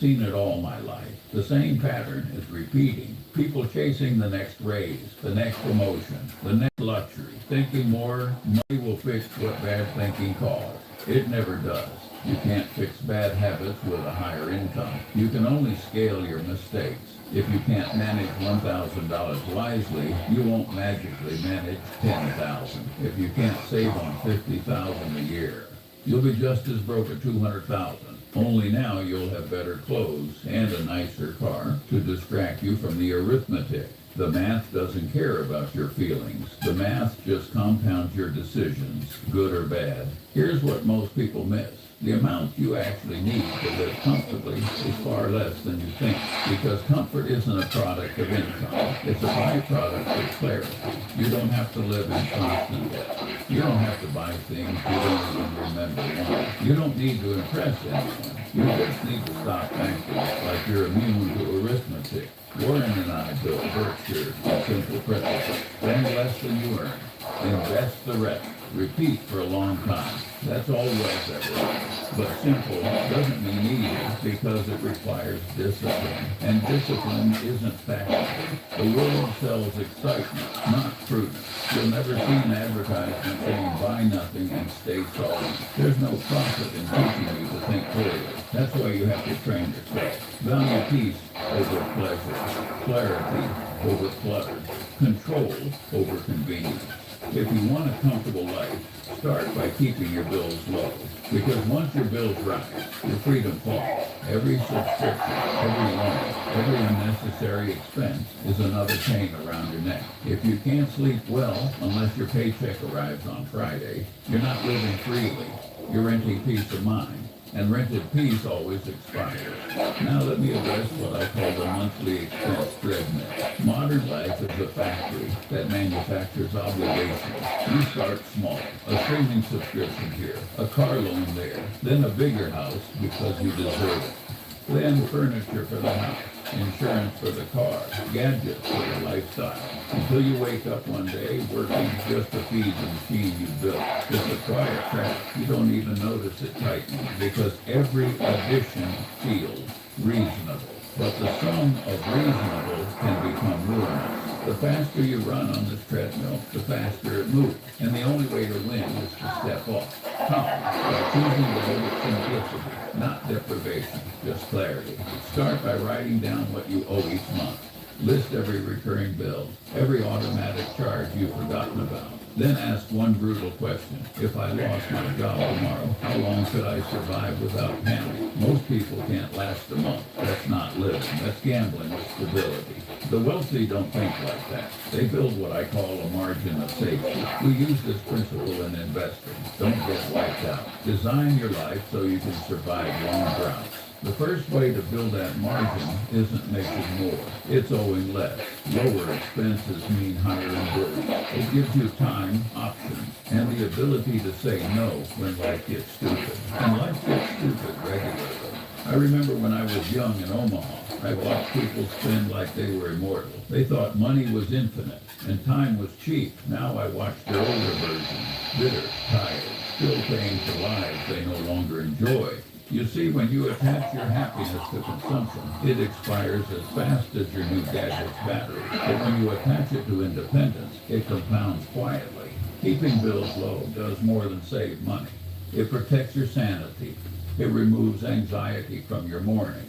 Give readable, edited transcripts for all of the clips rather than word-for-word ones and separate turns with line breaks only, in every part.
Seen it all my life. The same pattern is repeating. People chasing the next raise, the next promotion, the next luxury, thinking more money will fix what bad thinking caused. It never does. You can't fix bad habits with a higher income. You can only scale your mistakes. If you can't manage $1,000 wisely, you won't magically manage $10,000. If you can't save on $50,000 a year, you'll be just as broke at $200,000. Only now you'll have better clothes and a nicer car to distract you from the arithmetic. The math doesn't care about your feelings. The math just compounds your decisions, good or bad. Here's what most people miss. The amount you actually need to live comfortably is far less than you think, because comfort isn't a product of income. It's a byproduct of clarity. You don't have to live in constant debt. You don't have to buy things you don't even remember wanting. You don't need to impress anyone. You just need to stop acting like you're immune to arithmetic. Warren and I built Berkshire on simple principles. Spend less than you earn. Invest the rest. Repeat for a long time. That's all wealth ever is. But simple doesn't mean easy, because it requires discipline. And discipline isn't fashionable. The world sells excitement, not prudence. You'll never see an advertisement saying buy nothing and stay solid. There's no profit in teaching you to think clearly. That's why you have to train yourself. Value peace over pleasure, clarity over clutter, control over convenience. If you want a comfortable life, start by keeping your bills low. Because once your bills rise, your freedom falls. Every subscription, every loan, every unnecessary expense is another chain around your neck. If you can't sleep well unless your paycheck arrives on Friday, you're not living freely. You're renting peace of mind. And rented peace always expires. Now let me address what I call the monthly expense treadmill. Modern life is a factory that manufactures obligations. You start small, a streaming subscription here, a car loan there, then a bigger house because you deserve it. Then furniture for the house, insurance for the car, gadgets for the lifestyle, until you wake up one day working just to feed the machine you built. It's a quiet trap. You don't even notice it tightening, because every addition feels reasonable. But the sum of reasonable can become ruinous. The faster you run on this treadmill, the faster it moves. And the only way to win is to step off. How? By choosing to live with simplicity, not deprivation, just clarity. Start by writing down what you owe each month. List every recurring bill, every automatic charge you've forgotten about. Then ask one brutal question. If I lost my job tomorrow, how long could I survive without panic? Most people can't last a month. That's not living. That's gambling with stability. The wealthy don't think like that. They build what I call a margin of safety. We use this principle in investing. Don't get wiped out. Design your life so you can survive long droughts. The first way to build that margin isn't making more. It's owing less. Lower expenses mean higher endurance. It gives you time, options, and the ability to say no when life gets stupid. And life gets stupid regularly. I remember when I was young in Omaha, I watched people spend like they were immortal. They thought money was infinite and time was cheap. Now I watch their older versions, bitter, tired, still paying for lives they no longer enjoy. You see, when you attach your happiness to consumption, it expires as fast as your new gadget's battery. But when you attach it to independence, it compounds quietly. Keeping bills low does more than save money. It protects your sanity. It removes anxiety from your mornings.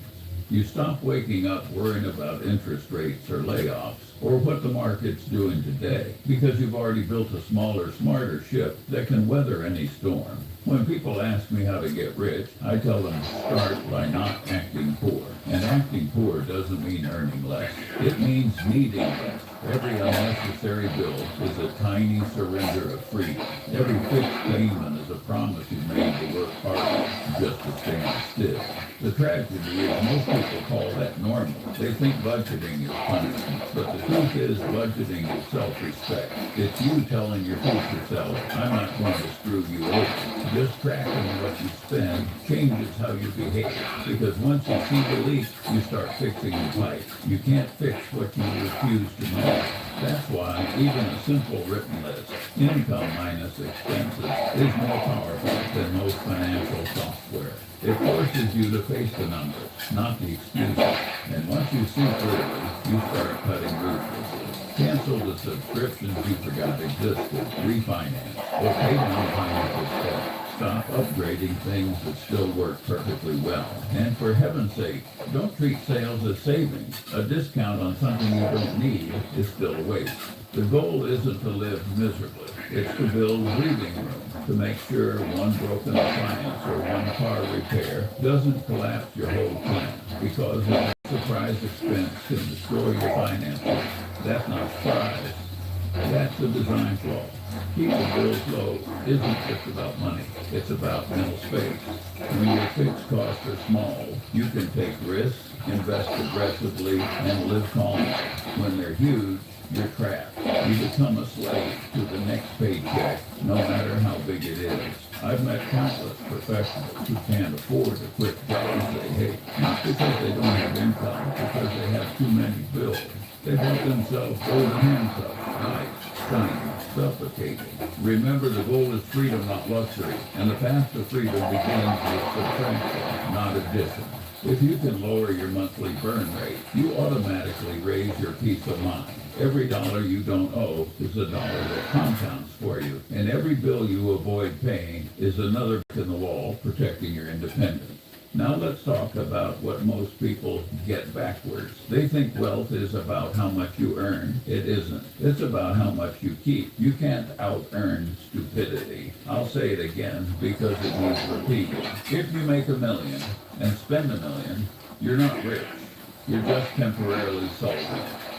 You stop waking up worrying about interest rates or layoffs or what the market's doing today, because you've already built a smaller, smarter ship that can weather any storm. When people ask me how to get rich, I tell them start by not acting poor. And acting poor doesn't mean earning less. It means needing less. Every unnecessary bill is a tiny surrender of freedom. Every fixed payment is a promise you made to work harder just to stand still. The tragedy is most people call that normal. They think budgeting is punishment. But the truth is, budgeting is self-respect. It's you telling your future self, I'm not going to screw you over. Just tracking what you spend changes how you behave. Because once you see the leak, you start fixing the pipe. You can't fix what you refuse to know. That's why even a simple written list, income minus expenses, is more powerful than most financial software. It forces you to face the numbers, not the excuses. And once you see clearly, you start cutting ruthlessly. Cancel the subscriptions you forgot existed, refinance, or pay down financial debt. Stop upgrading things that still work perfectly well. And for heaven's sake, don't treat sales as savings. A discount on something you don't need is still a waste. The goal isn't to live miserably. It's to build breathing room, to make sure one broken appliance or one car repair doesn't collapse your whole plan, because a surprise expense can destroy your finances. That's not surprise. That's a design flaw. Keeping bills low isn't just about money. It's about mental space. When your fixed costs are small, you can take risks, invest aggressively, and live calmly. When they're huge, you're trapped. You become a slave to the next paycheck, no matter how big it is. I've met countless professionals who can't afford a quick dollar say, hey, not because they don't have income, because they have too many bills. They help themselves hold hands up, nice, shiny, suffocating. Remember, the goal is freedom, not luxury, and the path to freedom begins with subtraction, not addition. If you can lower your monthly burn rate, you automatically raise your peace of mind. Every dollar you don't owe is a dollar that compounds for you, and every bill you avoid paying is another brick in the wall protecting your independence. Now let's talk about what most people get backwards. They think wealth is about how much you earn. It isn't. It's about how much you keep. You can't out-earn stupidity. I'll say it again because it needs repeating. If you make $1 million and spend $1 million, you're not rich. You're just temporarily salty.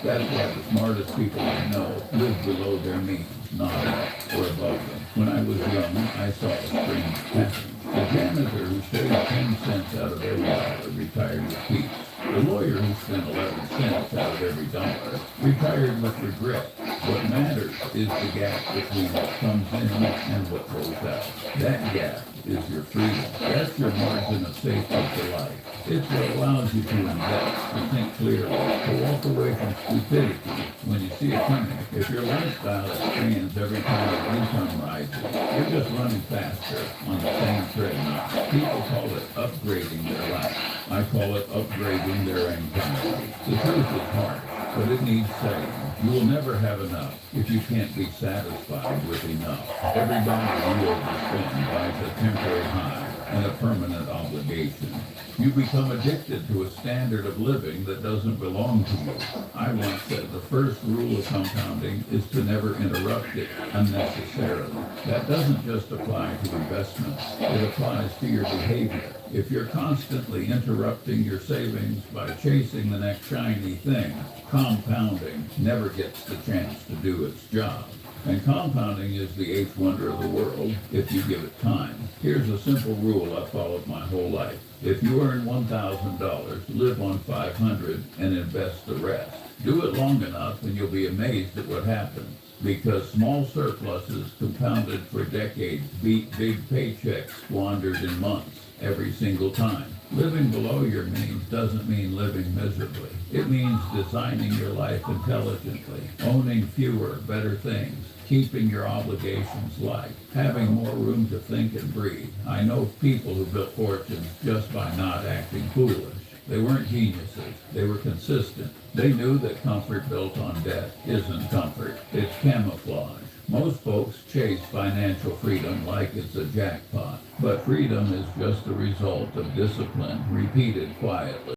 That's why the smartest people I know live below their means, not up or above them. When I was young, I saw a strange pattern. The janitor who saved 10 cents out of every dollar retired with peace. The lawyer who spent 11 cents out of every dollar retired with regret. What matters is the gap between what comes in and what goes out. That gap is your freedom. That's your margin of safety for life. It's what allows you to invest, to think clearly, to walk away from stupidity when you see it coming. If your lifestyle expands every time your income rises, you're just running faster on the same treadmill. People call it upgrading their life. I call it upgrading their anxiety. The truth is harsh, but it needs saying. You will never have enough if you can't be satisfied with enough. Every dollar you overspend buys a temporary high and a permanent obligation. You become addicted to a standard of living that doesn't belong to you. I once said the first rule of compounding is to never interrupt it unnecessarily. That doesn't just apply to investments. It applies to your behavior. If you're constantly interrupting your savings by chasing the next shiny thing, compounding never gets the chance to do its job. And compounding is the eighth wonder of the world if you give it time. Here's a simple rule I've followed my whole life. If you earn $1,000, live on $500 and invest the rest. Do it long enough and you'll be amazed at what happens. Because small surpluses compounded for decades beat big paychecks squandered in months every single time. Living below your means doesn't mean living miserably. It means designing your life intelligently, owning fewer, better things, keeping your obligations light, having more room to think and breathe. I know people who built fortunes just by not acting foolish. They weren't geniuses. They were consistent. They knew that comfort built on debt isn't comfort. It's camouflage. Most folks chase financial freedom like it's a jackpot, but freedom is just the result of discipline repeated quietly.